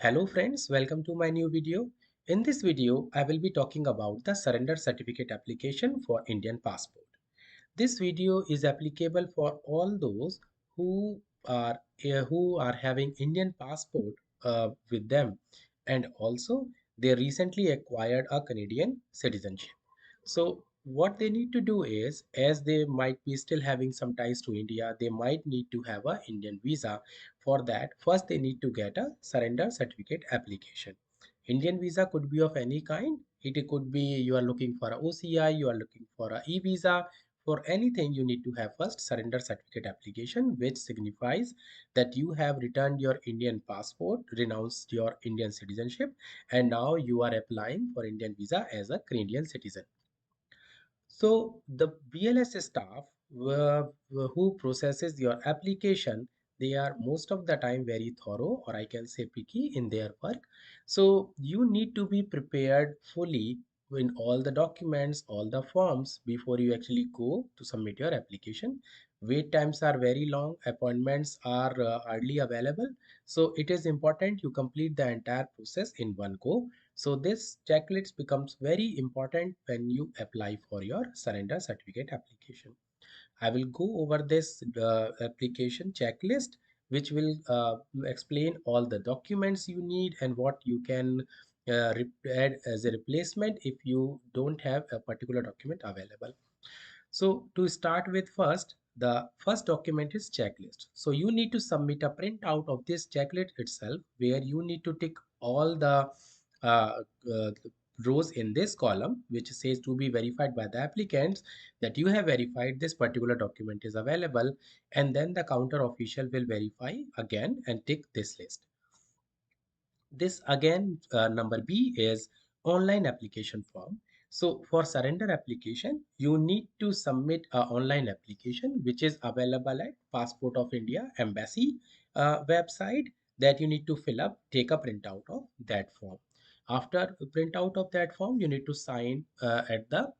Hello friends, welcome to my new video. In this video, I will be talking about the surrender certificate application for Indian passport. This video is applicable for all those who who are having Indian passport with them, and also they recently acquired a Canadian citizenship. So what they need to do is, as they might be still having some ties to India, they might need to have a Indian visa. For that, first they need to get a surrender certificate application. Indian visa could be of any kind. It could be you are looking for a OCI, you are looking for a e-visa. For anything, you need to have first surrender certificate application, which signifies that you have returned your Indian passport, renounced your Indian citizenship, and now you are applying for Indian visa as a Canadian citizen. So the BLS staff who processes your application, they are most of the time very thorough, or I can say picky in their work. So you need to be prepared fully in all the documents, all the forms before you actually go to submit your application. Wait times are very long, appointments are hardly available. So it is important you complete the entire process in one go. So this checklist becomes very important when you apply for your surrender certificate application. I will go over this application checklist, which will explain all the documents you need and what you can add as a replacement if you don't have a particular document available. So to start with, the first document is checklist. So you need to submit a printout of this checklist itself, where you need to tick all the uh, uh, rows in this column, which says to be verified by the applicants, that you have verified this particular document is available, and then the counter official will verify again and tick this list. This again, number B is online application form. So for surrender application, you need to submit an online application which is available at Passport of India Embassy website, that you need to fill up, take a printout of that form. After printout of that form, you need to sign at the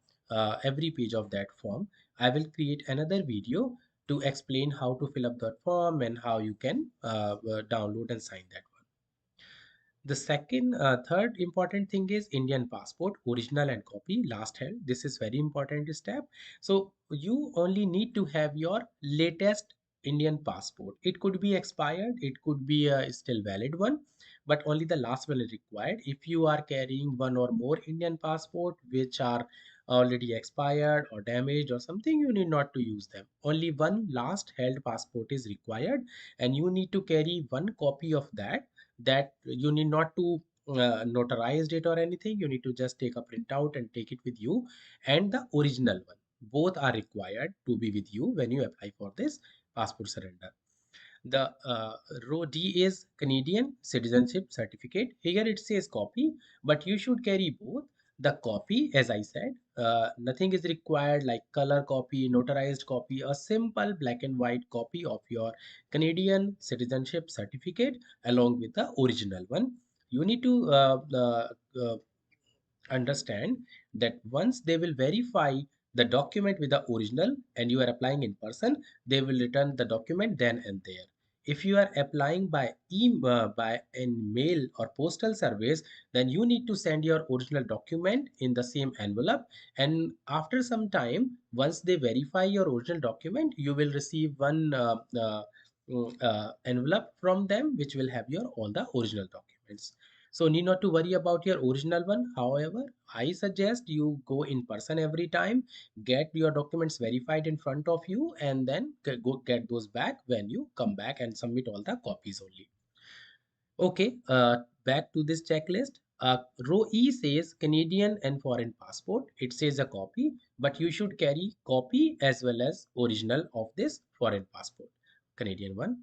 every page of that form. I will create another video to explain how to fill up that form and how you can download and sign that one. The third important thing is Indian passport, original and copy, last held. This is very important step. So you only need to have your latest Indian passport. It could be expired, it could be a still valid one, but only the last one is required. If you are carrying one or more Indian passport which are already expired or damaged or something, you need not to use them. Only one last held passport is required, and you need to carry one copy of that you need not to notarize it or anything. You need to just take a printout and take it with you, and the original one, both are required to be with you when you apply for this passport surrender. The row D is Canadian citizenship certificate. Here it says copy, but you should carry both. The copy, as I said, nothing is required like color copy, notarized copy, a simple black and white copy of your Canadian citizenship certificate along with the original one. You need to understand that once they will verify the document with the original and you are applying in person, they will return the document then and there. If you are applying by in mail or postal service, then you need to send your original document in the same envelope, and after some time, once they verify your original document, you will receive one envelope from them which will have your all the original documents. So need not to worry about your original one. However, I suggest you go in person every time, get your documents verified in front of you, and then go get those back when you come back and submit all the copies only. Okay, back to this checklist. Row E says Canadian and foreign passport. It says a copy, but you should carry copy as well as original of this foreign passport, Canadian one.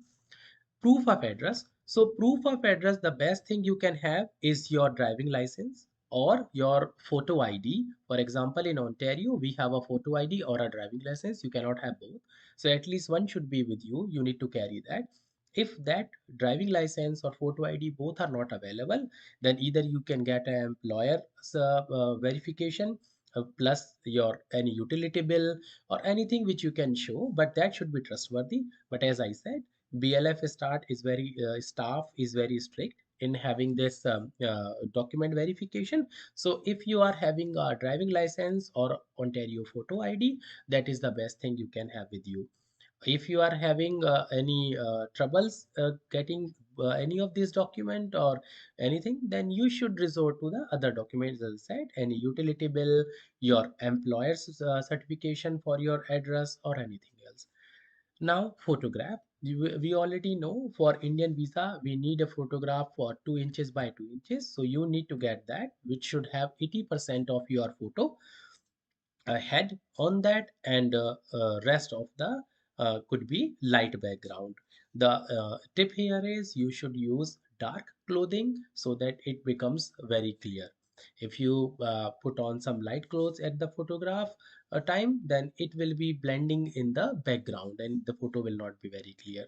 Proof of address. So proof of address, the best thing you can have is your driving license or your photo ID. For example, in Ontario, we have a photo ID or a driving license. You cannot have both. So at least one should be with you. You need to carry that. If that driving license or photo ID both are not available, then either you can get an employer verification plus your any utility bill or anything which you can show, but that should be trustworthy. But as I said, BLF staff is very strict. in having this document verification. So if you are having a driving license or Ontario photo ID, that is the best thing you can have with you. If you are having any troubles getting any of these document or anything, then you should resort to the other documents, as I said, any utility bill, your employer's certification for your address, or anything else. Now, photograph. We already know for Indian visa, we need a photograph for 2 inches by 2 inches. So you need to get that, which should have 80% of your photo head on that, and rest of the could be light background. The tip here is you should use dark clothing so that it becomes very clear. If you put on some light clothes at the photograph time, then it will be blending in the background and the photo will not be very clear.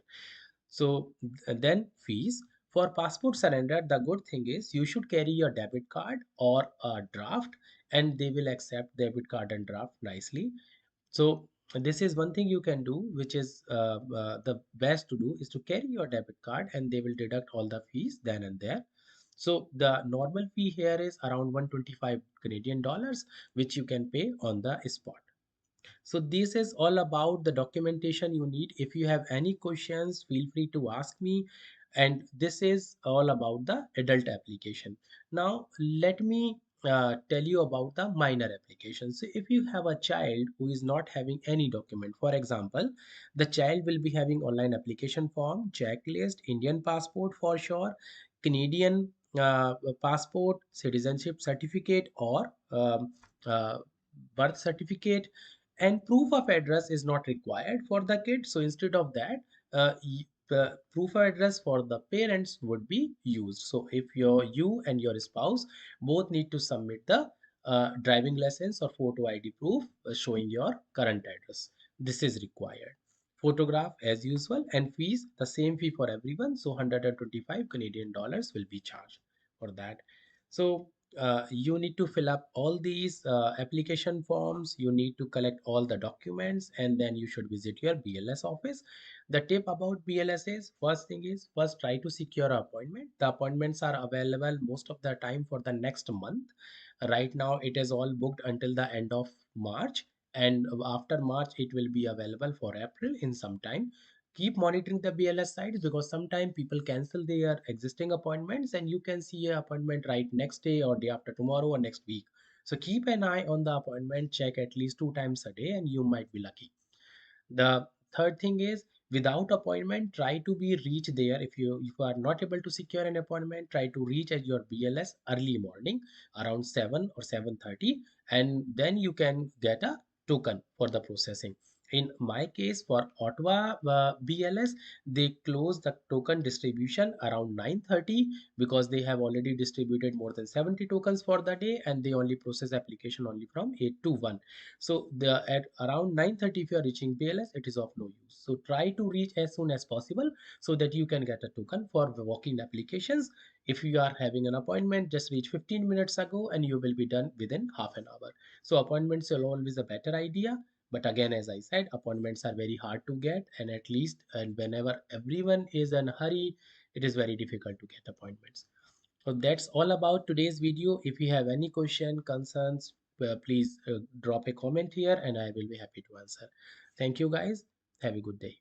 So then fees for passport surrender, the good thing is you should carry your debit card or a draft, and they will accept debit card and draft nicely. So this is one thing you can do, which is the best to do is to carry your debit card, and they will deduct all the fees then and there. So the normal fee here is around 125 Canadian dollars, which you can pay on the spot. So this is all about the documentation you need. If you have any questions, feel free to ask me. And this is all about the adult application. Now, let me tell you about the minor application. So if you have a child who is not having any document, for example, the child will be having online application form, checklist, Indian passport for sure, Canadian passport, citizenship certificate, or birth certificate, and proof of address is not required for the kid. So instead of that, the proof of address for the parents would be used. So if you and your spouse both need to submit the driving license or photo ID proof showing your current address, this is required. Photograph as usual, and fees the same fee for everyone. So 125 Canadian dollars will be charged for that. So you need to fill up all these application forms, you need to collect all the documents, and then you should visit your BLS office. The tip about BLS is, first thing is, first try to secure an appointment. The appointments are available most of the time for the next month. Right now it is all booked until the end of March, and after March it will be available for April in some time. Keep monitoring the BLS sites, because sometimes people cancel their existing appointments and you can see an appointment right next day or day after tomorrow or next week. So keep an eye on the appointment, check at least 2 times a day, and you might be lucky. The third thing is, without appointment, try to be reach there. If you are not able to secure an appointment, try to reach at your BLS early morning around 7 or 7:30, and then you can get a token for the processing. In my case, for Ottawa BLS, they close the token distribution around 9:30, because they have already distributed more than 70 tokens for the day, and they only process application only from 8 to 1. So the at around 9:30, if you are reaching BLS, it is of no use. So try to reach as soon as possible so that you can get a token for the walk-in applications. If you are having an appointment, just reach 15 minutes ago and you will be done within half an hour. So appointments are always a better idea. But again, as I said, appointments are very hard to get, and at least, and whenever everyone is in a hurry, it is very difficult to get appointments. So that's all about today's video. If you have any question, concerns, please drop a comment here and I will be happy to answer. Thank you guys. Have a good day.